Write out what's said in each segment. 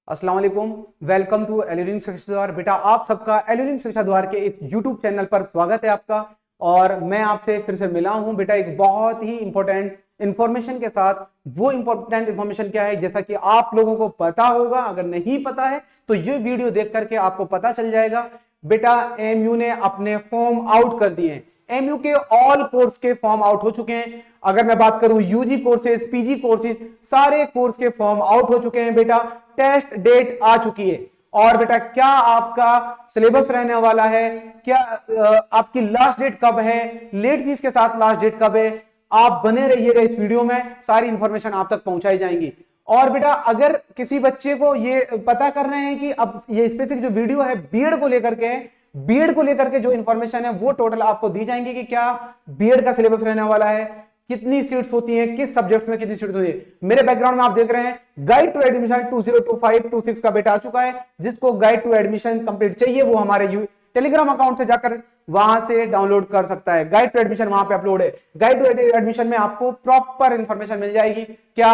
अस्सलाम वालेकुम। Welcome to alluring शिक्षा द्वार। बेटा आप सबका एल्यूरिंग शिक्षा द्वार के इस यूट्यूब चैनल पर स्वागत है आपका। और मैं आपसे फिर से मिला हूं बेटा एक बहुत ही इंपॉर्टेंट इंफॉर्मेशन के साथ। वो इंपॉर्टेंट इंफॉर्मेशन क्या है, जैसा कि आप लोगों को पता होगा, अगर नहीं पता है तो ये वीडियो देख करके आपको पता चल जाएगा। बेटा एमयू ने अपने फॉर्म आउट कर दिए हैं। एमयू के ऑल कोर्स के फॉर्म आउट हो चुके हैं। अगर मैं बात करूं यूजी कोर्सेज, पीजी कोर्सेज, सारे कोर्स के फॉर्म आउट हो चुके हैं बेटा। टेस्ट डेट आ चुकी है। और बेटा क्या आपका सिलेबस रहने वाला है, क्या आपकी लास्ट डेट कब है, लेट फीस के साथ लास्ट डेट कब है, आप बने रहिएगा इस वीडियो में, सारी इंफॉर्मेशन आप तक पहुंचाई जाएंगी। और बेटा अगर किसी बच्चे को ये पता करना है कि अब ये स्पेसिफिक जो वीडियो है बीएड को लेकर के, बीएड को लेकर के जो इंफॉर्मेशन है वो टोटल आपको दी जाएंगी कि क्या बीएड का सिलेबस रहने वाला है, कितनी सीट्स होती हैं, किस सब्जेक्ट्स में कितनी सीट्स होती है। मेरे बैकग्राउंड में आप देख रहे हैं गाइड टू एडमिशन 2025-26 का बेटा आ चुका है। जिसको गाइड टू एडमिशन कंप्लीट चाहिए वो हमारे टेलीग्राम अकाउंट से जाकर वहां से डाउनलोड कर सकता है। गाइड टू एडमिशन वहां पे अपलोड है। गाइड टू एडमिशन में आपको प्रॉपर इंफॉर्मेशन मिल जाएगी। क्या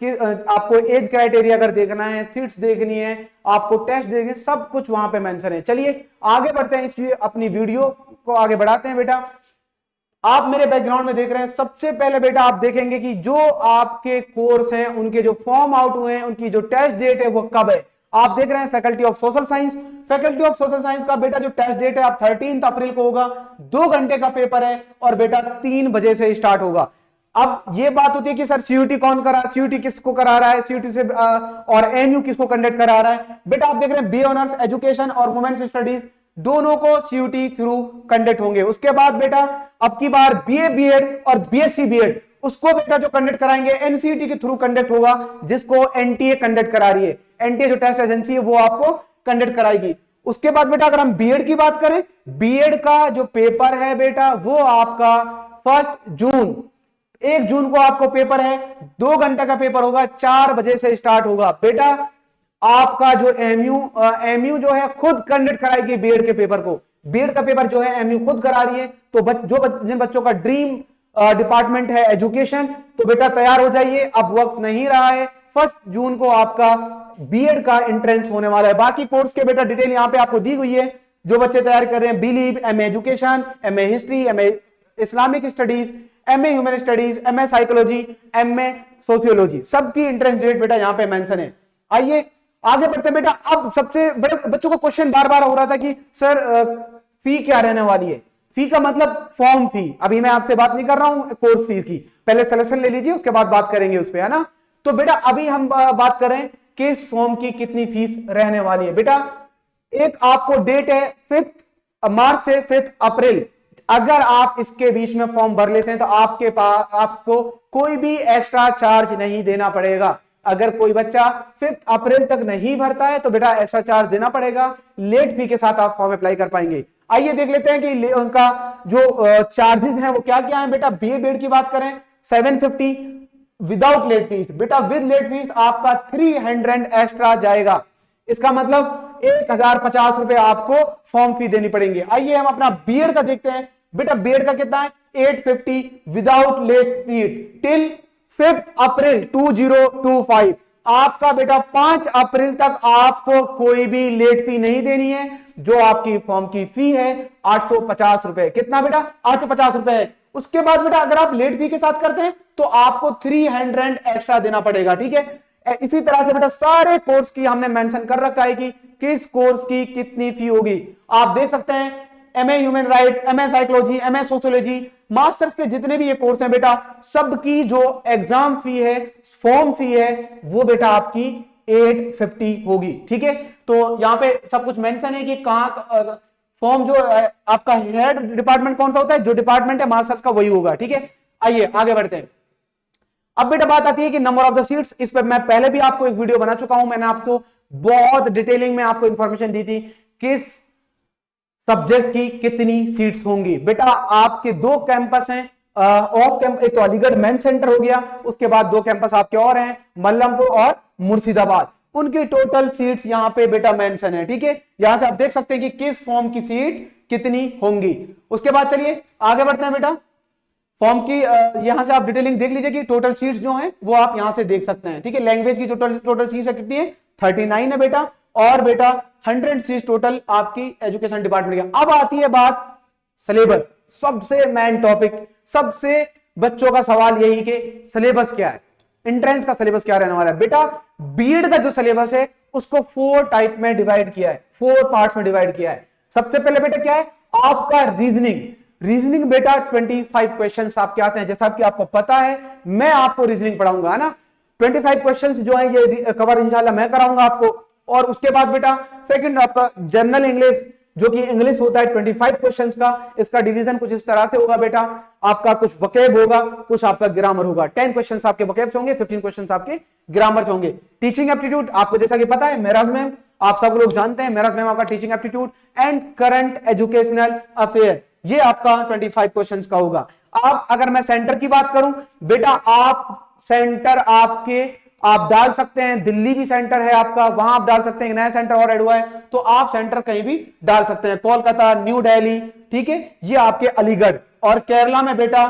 कि आपको एज क्राइटेरिया अगर देखना है, सीट्स देखनी है, आपको टेस्ट देखनी है, सब कुछ वहां पे मेंशन है। चलिए आगे बढ़ते हैं, इस अपनी वीडियो को आगे बढ़ाते हैं। बेटा आप मेरे बैकग्राउंड में देख रहे हैं, सबसे पहले बेटा आप देखेंगे कि जो आपके कोर्स हैं उनके जो फॉर्म आउट हुए हैं, उनकी जो टेस्ट डेट है वो कब है। आप देख रहे हैं faculty of social science. Faculty of social science का बेटा जो टेस्ट डेट है आप 13 अप्रैल को होगा। 2 घंटे का पेपर है और बेटा 3 बजे से स्टार्ट होगा। अब ये बात होती है कि सर सीयूटी कौन करा, सीयूटी किसको करा रहा है, सीयूटी से और एमयू किसको कंडक्ट करा रहा है। बेटा आप देख रहे हैं बी ऑनर्स एजुकेशन और वुमेन्स स्टडीज दोनों को सीयूटी थ्रू कंडक्ट होंगे। उसके बाद बेटा अब की बार बीए बीएड और बीएससी बीएड उसको बेटा जो कंडक्ट कराएंगे एनसीईटी के थ्रू कंडक्ट होगा, जिसको एनटीए कंडक्ट करा रही है। एनटीए जो टेस्ट एजेंसी है वो आपको कंडक्ट कराएगी। उसके बाद बेटा अगर हम बीएड की बात करें, बीएड का जो पेपर है बेटा वो आपका 1 जून, 1 जून को आपको पेपर है। 2 घंटे का पेपर होगा, 4 बजे से स्टार्ट होगा। बेटा आपका जो एमयू जो है खुद कंडक्ट कराएगी बीएड के पेपर को। बीएड का पेपर जो है एमयू खुद करा रही है। तो जिन बच्चों का ड्रीम डिपार्टमेंट है एजुकेशन, तो बेटा तैयार हो जाइए, अब वक्त नहीं रहा है। 1 जून को आपका बीएड का एंट्रेंस होने वाला है। बाकी कोर्स के बेटा डिटेल यहां पे आपको दी हुई है। जो बच्चे तैयार कर रहे हैं believe, MA education, MA history, MA Islamic studies, MA human studies, MA psychology, MA sociology, सबकी एंट्रेंस डेट बेटा यहां पे मेंशन है। आइए आगे बढ़ते हैं बेटा। अब सबसे बड़े बच्चों का क्वेश्चन बार बार हो रहा था कि सर फी क्या रहने वाली है। फी का मतलब फॉर्म फी। अभी मैं आपसे बात नहीं कर रहा हूं कोर्स फीस की, पहले सिलेक्शन ले लीजिए उसके बाद बात करेंगे उस पर, है ना। तो बेटा अभी हम बात करें कि इस फॉर्म की कितनी फीस रहने वाली है। बेटा एक आपको डेट है 5 मार्च से 5 अप्रैल। अगर आप इसके बीच में फॉर्म भर लेते हैं तो आपके पास आपको कोई भी एक्स्ट्रा चार्ज नहीं देना पड़ेगा। अगर कोई बच्चा 5 अप्रैल तक नहीं भरता है तो बेटा एक्स्ट्रा चार्ज देना पड़ेगा। लेट फी के साथ आप फॉर्म अप्लाई कर पाएंगे। आइए देख लेते हैं कि उनका जो चार्जेस हैं वो क्या क्या है। बेटा बीए बीएड की बात करें 750 विदाउट लेट फीस। बेटा विद लेट फीस आपका 300 एक्स्ट्रा जाएगा। इसका मतलब 1050 रुपए आपको फॉर्म फी देनी पड़ेंगे। आइए हम अपना बीएड का देखते हैं। बेटा बीएड का कितना है 850 विदाउट लेट फी टिल 5 अप्रैल 2025। आपका बेटा 5 अप्रैल तक आपको कोई भी लेट फी नहीं देनी है। जो आपकी फॉर्म की फी है 850 रुपए। कितना बेटा 850 रुपए है। उसके बाद बेटा अगर आप लेट फी के साथ करते हैं तो आपको 300 एक्स्ट्रा देना पड़ेगा। ठीक है, इसी तरह से बेटा सारे कोर्स की हमने मेंशन कर रखा है कि किस कोर्स की कितनी फी होगी। आप देख सकते हैं MA human rights, MA psychology, MA sociology, masters के जितने भी ये कोर्स हैं बेटा सबकी जो एग्जाम फी है, फॉर्म फी है, वो बेटा आपकी 850 होगी। ठीक है, तो यहां पे सब कुछ मेंशन है कि कहां फॉर्म जो आपका हेड डिपार्टमेंट कौन सा होता है, जो डिपार्टमेंट है मास्टर्स का वही होगा। ठीक है, आइए आगे बढ़ते हैं। अब बेटा बात आती है कि नंबर ऑफ द सीट्स। इस पर मैं पहले भी आपको एक वीडियो बना चुका हूं। मैंने आपको बहुत डिटेलिंग में आपको इंफॉर्मेशन दी थी किस सब्जेक्ट की कितनी सीट्स होंगी। बेटा आपके 2 कैंपस हैं ऑफ कैंपस, एक तो अलीगढ़ मेन सेंटर हो गया, उसके बाद 2 कैंपस आपके और हैं मल्लमपुर और मुर्शिदाबाद। उनकी टोटल सीट्स यहां पे बेटा मेंशन है। ठीक है, यहां से आप देख सकते हैं कि किस फॉर्म की सीट कितनी होंगी। उसके बाद चलिए आगे बढ़ते हैं बेटा। फॉर्म की यहां से आप डिटेलिंग देख लीजिए कि टोटल सीट्स जो हैं वो आप यहां से देख सकते हैं। ठीक है, लैंग्वेज की टोटल सीट्स कितनी है 39 है बेटा, और बेटा 100 सीट टोटल आपकी एजुकेशन डिपार्टमेंट की। अब आती है बात सिलेबस, सबसे मेन टॉपिक, सबसे बच्चों का सवाल यही कि सिलेबस क्या है, एंट्रेंस का सिलेबस क्या रहने वाला है। बेटा बीएड का जो सिलेबस है उसको 4 टाइप में डिवाइड किया है, 4 पार्ट्स में डिवाइड किया है। सबसे पहले बेटा क्या है आपका रीजनिंग। रीजनिंग बेटा 25 क्वेश्चंस आपके आते हैं, जैसा कि आपको पता है मैं आपको रीजनिंग पढ़ाऊंगा, है ना। 25 क्वेश्चंस जो है ये कवर इंशाल्लाह मैं कराऊंगा आपको। और उसके बाद बेटा सेकंड आपका जनरल इंग्लिश, जो कि इंग्लिश होता है 25 क्वेश्चंस का। इसका डिवीजन कुछ इस तरह से होगा बेटा, आपका कुछ वोकैब होगा, कुछ आपका ग्रामर होगा। 10 क्वेश्चंस आपके वोकैब होंगे, 15 क्वेश्चंस आपके ग्रामर से होंगे। टीचिंग एप्टीट्यूड आपको जैसा कि पता है मेराज मैम, आप सब लोग जानते हैं मेराज मैम आपका teaching aptitude and current educational affair, ये आपका 25 क्वेश्चंस का होगा। आप अगर मैं सेंटर की बात करूं बेटा, आप सेंटर आपके आप डाल सकते हैं, दिल्ली भी सेंटर है आपका, वहां आप डाल सकते हैं, नया सेंटर और ऐड हुआ है तो आप सेंटर कहीं भी डाल सकते हैं, कोलकाता, न्यू दिल्ली, ठीक है, ये आपके अलीगढ़। और केरला में बेटा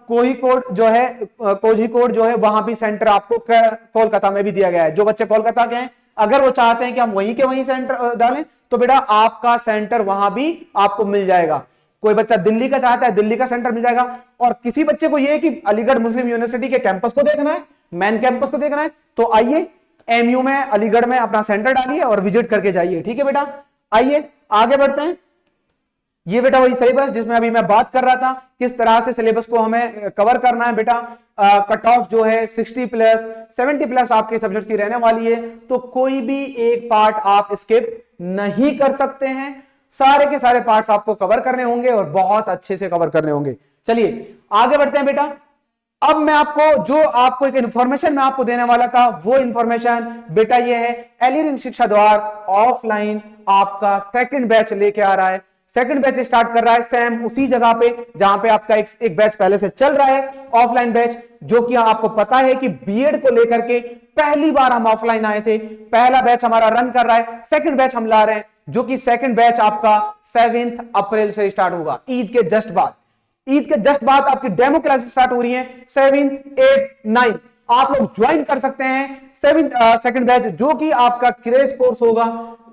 कोझिकोड जो है, कोझिकोड जो है वहां भी सेंटर आपको कोलकाता में भी दिया गया है। जो बच्चे कोलकाता के हैं अगर वो चाहते हैं कि हम वहीं के वहीं सेंटर डालें तो बेटा आपका सेंटर वहां भी आपको मिल जाएगा। कोई बच्चा दिल्ली का चाहता है दिल्ली का सेंटर मिल जाएगा। और किसी बच्चे को यह है कि अलीगढ़ मुस्लिम यूनिवर्सिटी के कैंपस को देखना है, मेन कैंपस को देखना है, तो आइए एमयू में अलीगढ़ में अपना सेंटर डालिए और विजिट करके जाइए, ठीक है बेटा। आइए आगे बढ़ते हैं। ये बेटा वही सिलेबस जिसमें अभी मैं बात कर रहा था, किस तरह से सिलेबस को हमें कवर करना है बेटा। कट ऑफ जो है 60 प्लस 70 प्लस आपके सब्जेक्ट्स की रहने वाली है, तो कोई भी एक पार्ट आप स्किप नहीं कर सकते हैं, सारे के सारे पार्ट्स आपको कवर करने होंगे और बहुत अच्छे से कवर करने होंगे। चलिए आगे बढ़ते हैं बेटा। अब मैं आपको जो आपको एक इंफॉर्मेशन मैं आपको देने वाला था वो इंफॉर्मेशन बेटा ये है, एलियन शिक्षा द्वार ऑफलाइन आपका सेकंड बैच लेके आ रहा है। सेकंड बैच स्टार्ट कर रहा है सेम उसी जगह पे जहां पे आपका एक बैच पहले से चल रहा है, ऑफलाइन बैच, जो कि आपको पता है कि बीएड को लेकर के पहली बार हम ऑफलाइन आए थे। पहला बैच हमारा रन कर रहा है, सेकंड बैच हम ला रहे हैं, जो कि सेकंड बैच आपका 7 अप्रैल से स्टार्ट होगा, ईद के जस्ट बाद। ईद के जस्ट बाद आपकी डेमो क्लासेस स्टार्ट हो रही हैं 7, 8, 9। आप लोग ज्वाइन कर सकते हैं सेकंड बैच, जो कि आपका क्रैश कोर्स होगा,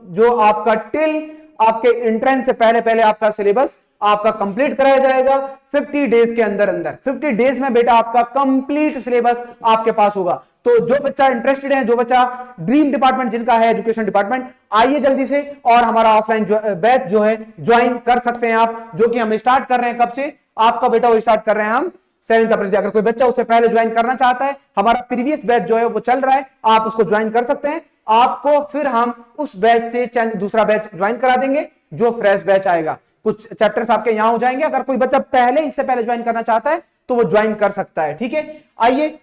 जो आपका टिल आपके एंट्रेंस से पहले पहले आपका सिलेबस आपका कंप्लीट कराया जाएगा 50 डेज के अंदर अंदर। 50 डेज में बेटा आपका कंप्लीट सिलेबस आपके पास होगा। तो जो बच्चा इंटरेस्टेड है, जो बच्चा ड्रीम डिपार्टमेंट जिनका है एजुकेशन डिपार्टमेंट, आइए जल्दी से और हमारा ऑफलाइन बैच जो है ज्वाइन कर सकते हैं आप, जो कि हम स्टार्ट कर रहे हैं कब से, आपका बेटा वो स्टार्ट कर रहे हैं हम 7 अप्रैल से। अगर कोई बच्चा उससे पहले ज्वाइन करना चाहता है, हमारा प्रीवियस बैच जो है वो चल रहा है, आप उसको ज्वाइन कर सकते हैं। आपको फिर हम उस बैच से दूसरा बैच ज्वाइन करा देंगे, जो फ्रेश बैच आएगा। कुछ चैप्टर्स आपके यहां हो जाएंगे, अगर कोई बच्चा पहले इससे पहले ज्वाइन करना चाहता है तो वो ज्वाइन कर सकता है, ठीक है। आइए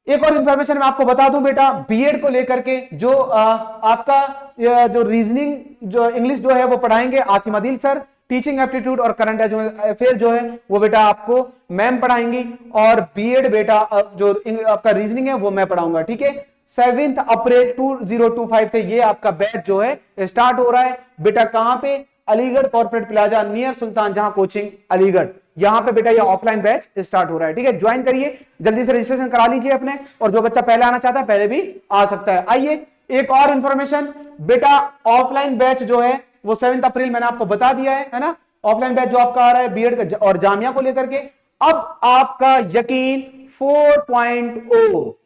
एक और इंफॉर्मेशन मैं आपको बता दूं बेटा, बीएड को लेकर के जो आपका जो रीजनिंग जो इंग्लिश जो है वो पढ़ाएंगे Asim Adeel sir, teaching aptitude और करंट अफेयर जो है वो बेटा आपको मैम पढ़ाएंगी, और बीएड बेटा जो आपका रीजनिंग है वो मैं पढ़ाऊंगा, ठीक है। 7 अप्रैल 2025 से ये आपका बैच जो है स्टार्ट हो रहा है बेटा। कहां पे? अलीगढ़ कॉर्पोरेट प्लाजा नियर सुल्तान जहां कोचिंग अलीगढ़, यहां पे बेटा ये ऑफलाइन बैच स्टार्ट हो रहा है, ठीक है। ज्वाइन करिए, जल्दी से रजिस्ट्रेशन करा लीजिए अपने, और जो बच्चा पहले आना चाहता है पहले भी आ सकता है। आइए एक और इंफॉर्मेशन बेटा, ऑफलाइन बैच जो है वो 7 अप्रैल मैंने आपको बता दिया है ना। ऑफलाइन बैच जो आपका आ रहा है बीएड और जामिया को लेकर के। अब आपका यकीन 4.0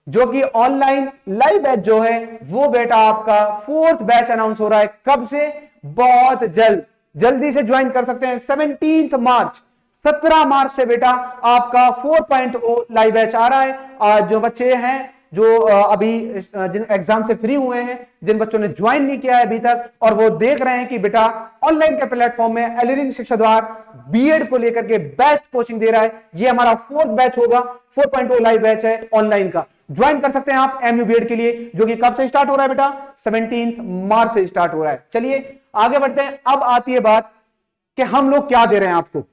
जो कि ऑनलाइन लाइव बैच जो है वो बेटा आपका 4th बैच अनाउंस हो रहा है। कब से? बहुत जल्द, जल्दी से ज्वाइन कर सकते हैं। 17 मार्च 17 मार्च से बेटा आपका 4.0 लाइव बैच आ रहा है। जो बच्चे हैं जो अभी जिन एग्जाम से फ्री हुए हैं, जिन बच्चों ने ज्वाइन नहीं किया है अभी तक, और वो देख रहे हैं कि बेटा ऑनलाइन के प्लेटफॉर्म में एलियन शिक्षा द्वार बीएड को लेकर के बेस्ट कोचिंग दे रहा है, ये हमारा 4th बैच होगा, 4.0 लाइव बैच है ऑनलाइन का। ज्वाइन कर सकते हैं आप एमयू बीएड के लिए, जो कि कब से स्टार्ट हो रहा है बेटा? 17 मार्च से स्टार्ट हो रहा है। चलिए आगे बढ़ते हैं। अब आती है बात कि हम लोग क्या दे रहे हैं आपको,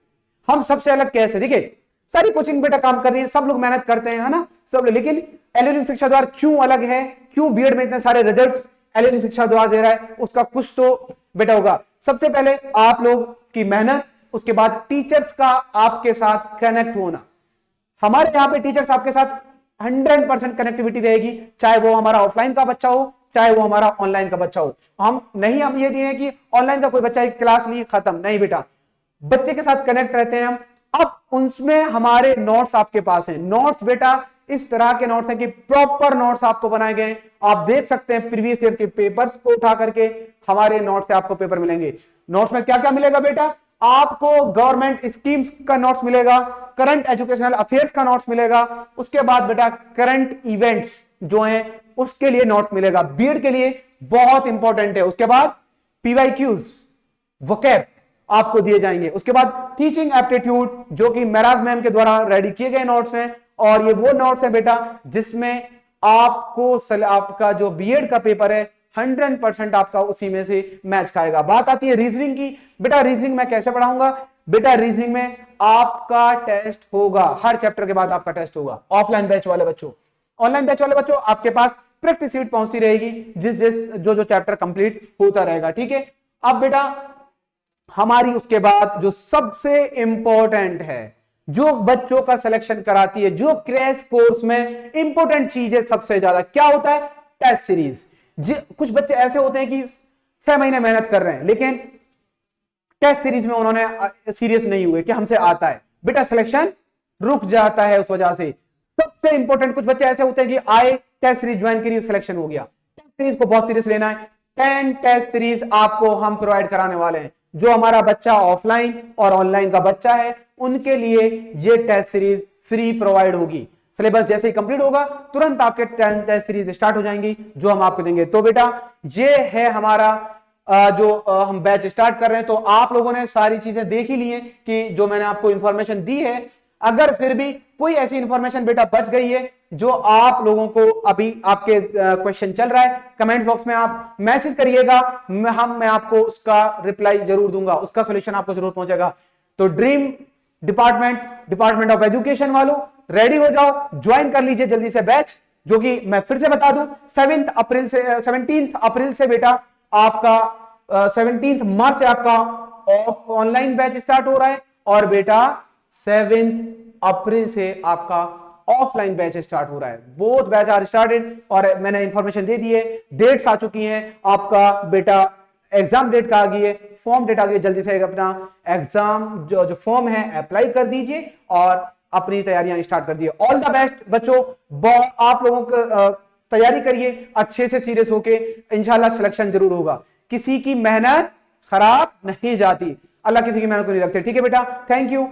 हम सबसे अलग कैसे। देखिए सारी कोचिंग बेटा काम कर रही है, सब लोग मेहनत करते हैं, है ना, सब लोग, लेकिन एलियन शिक्षा द्वार क्यों अलग है, क्यों बीएड में इतने सारे रिजल्ट्स एलियन शिक्षा द्वार दे रहा है, उसका कुछ तो बेटा होगा। सबसे पहले आप लोग की मेहनत, उसके बाद टीचर्स का आपके साथ कनेक्ट होना। हमारे यहाँ पे टीचर्स आपके साथ 100% कनेक्टिविटी रहेगी, चाहे वो हमारा ऑफलाइन का बच्चा हो, चाहे वो हमारा ऑनलाइन का बच्चा हो। हम ये दिए हैं कि ऑनलाइन का कोई बच्चा एक क्लास ली खत्म, नहीं बेटा, बच्चे के साथ कनेक्ट रहते हैं हम। अब उनमें हमारे नोट्स आपके पास हैं। नोट्स बेटा इस तरह के नोट्स हैं कि प्रॉपर नोट्स आपको बनाए गए। आप देख सकते हैं प्रीवियस ईयर के पेपर्स को उठा करके हमारे नोट्स से आपको पेपर मिलेंगे। नोट्स में क्या क्या मिलेगा बेटा, आपको गवर्नमेंट स्कीम्स का नोट्स मिलेगा, करंट एजुकेशनल अफेयर्स का नोट्स मिलेगा, उसके बाद बेटा करंट इवेंट्स जो हैं उसके लिए नोट्स मिलेगा, बीएड के लिए बहुत इंपॉर्टेंट है। उसके बाद पीवाईक्यूज, वोकैब आपको दिए जाएंगे। उसके बाद टीचिंग एप्टीट्यूड जो कि मेराज मैम के द्वारा रेडी किए गए नोट्स हैं, और ये वो नोट्स हैं बेटा जिसमें आपका जो बीएड का पेपर है 100% आपका उसी में से मैच खाएगा। बात आती है रीजनिंग की। बेटा रीजनिंग मैं कैसे पढ़ाऊंगा, बेटा रीजनिंग में आपका टेस्ट होगा, हर चैप्टर के बाद आपका टेस्ट होगा। ऑफलाइन बैच वाले बच्चों, ऑनलाइन बैच वाले बच्चों आपके पास प्रैक्टिस शीट पहुंचती रहेगी, जो चैप्टर कंप्लीट होता रहेगा, ठीक है। अब बेटा हमारी उसके बाद जो सबसे इंपॉर्टेंट है, जो बच्चों का सिलेक्शन कराती है, जो क्रैश कोर्स में इंपॉर्टेंट चीज है सबसे ज्यादा, क्या होता है, टेस्ट सीरीज। कुछ बच्चे ऐसे होते हैं कि 6 महीने मेहनत कर रहे हैं लेकिन टेस्ट सीरीज में उन्होंने सीरियस नहीं हुए कि हमसे आता है, बेटा सिलेक्शन रुक जाता है उस वजह से। सबसे इंपॉर्टेंट कुछ बच्चे ऐसे होते हैं कि आए टेस्ट सीरीज ज्वाइन करिए, सिलेक्शन हो गया। टेस्ट सीरीज को बहुत सीरियस लेना है। 10 टेस्ट सीरीज आपको हम प्रोवाइड कराने वाले हैं। जो हमारा बच्चा ऑफलाइन और ऑनलाइन का बच्चा है उनके लिए ये टेस्ट सीरीज फ्री प्रोवाइड होगी। सिलेबस जैसे ही कंप्लीट होगा तुरंत आपके 10 टेस्ट सीरीज स्टार्ट हो जाएंगी जो हम आपको देंगे। तो बेटा ये है हमारा जो हम बैच स्टार्ट कर रहे हैं। तो आप लोगों ने सारी चीजें देख ही ली हैं कि जो मैंने आपको इंफॉर्मेशन दी है। अगर फिर भी कोई ऐसी इंफॉर्मेशन बेटा बच गई है जो आप लोगों को अभी आपके क्वेश्चन चल रहा है, कमेंट बॉक्स में आप मैसेज करिएगा, मैं आपको उसका रिप्लाई जरूर दूंगा, उसका सॉल्यूशन आपको जरूर पहुंचेगा। तो ड्रीम डिपार्टमेंट ऑफ एजुकेशन वालों रेडी हो जाओ, ज्वाइन कर लीजिए जल्दी से बैच, जो कि मैं फिर से बता दूं 17 अप्रैल से बेटा आपका 17 मार्च से आपका ऑनलाइन बैच स्टार्ट हो रहा है, और बेटा 7 अप्रैल से आपका ऑफलाइन बैच स्टार्ट हो रहा है। बोथ बैच आर स्टार्टेड और मैंने इंफॉर्मेशन दे दी है, डेट्स आ चुकी हैं। आपका बेटा एग्जाम डेट का आ गई है, फॉर्म डेट आ गई, जल्दी से अपना एग्जाम जो फॉर्म है अप्लाई कर दीजिए और अपनी तैयारियां स्टार्ट कर दिए। ऑल द बेस्ट बच्चों, आप लोगों को तैयारी करिए अच्छे से, सीरियस होके, इंशाल्लाह सिलेक्शन जरूर होगा। किसी की मेहनत खराब नहीं जाती, अल्लाह किसी की मेहनत को नहीं रखते, ठीक है बेटा। Thank you.